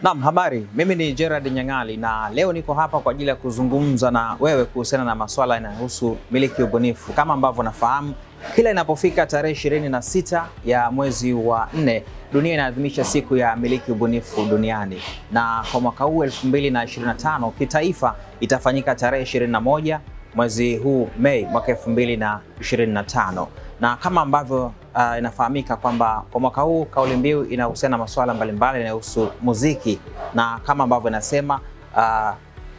Naam, habari. Mimi ni Gerard Nyangali na leo niko hapa kwa ajili ya kuzungumza na wewe kuhusiana na masuala yanayohusu miliki ubunifu. Kama ambavyo nafahamu, kila inapofika tarehe 26 ya mwezi wa 4, dunia inaadhimisha siku ya miliki ubunifu duniani. Na kwa mwaka huu 2025 kitaifa itafanyika tarehe 21 mwezi huu Mei mwaka 2025. Na kama ambavyo inafahamika kwamba kwa mwaka huu kauli mbiu inahusiana na masuala mbalimbali yanayohusu muziki, na kama ambavyo inasema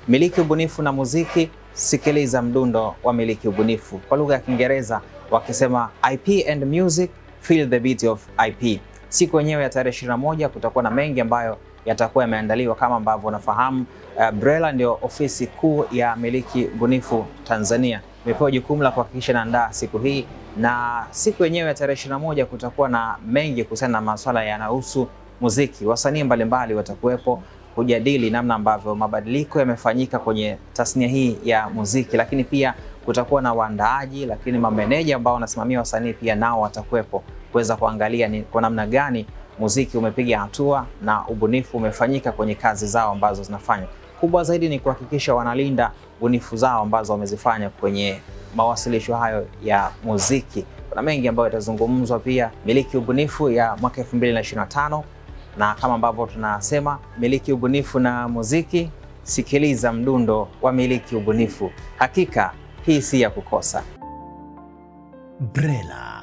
miliki ubunifu na muziki, sikiliza mdundo wa miliki ubunifu. Kwa lugha ya Kiingereza wakisema IP and music, feel the beat of IP. Siku yenyewe ya tarehe 21 kutakuwa na mengi ambayo yatakuwa yameandaliwa. Kama ambavyo unafahamu, BRELA ndio ofisi kuu ya miliki ubunifu Tanzania, imepewa jukumu la kuhakikisha naandaa siku hii, na siku yenyewe ya tarehe 21 kutakuwa na mengi kuhusiana na masuala yanayohusu muziki. Wasanii mbalimbali watakuwepo kujadili namna ambavyo mabadiliko yamefanyika kwenye tasnia hii ya muziki, lakini pia kutakuwa na waandaaji, lakini mameneja ambao wanasimamia wasanii pia nao watakuwepo kuweza kuangalia ni kwa namna gani muziki umepiga hatua na ubunifu umefanyika kwenye kazi zao ambazo zinafanya. Kubwa zaidi ni kuhakikisha wanalinda ubunifu zao ambazo wamezifanya kwenye mawasilisho hayo ya muziki. Kuna mengi ambayo yatazungumzwa pia. Miliki ubunifu ya mwaka 2025, na kama ambavyo tunasema miliki ubunifu na muziki, sikiliza mdundo wa miliki ubunifu. Hakika hii si ya kukosa. BRELA.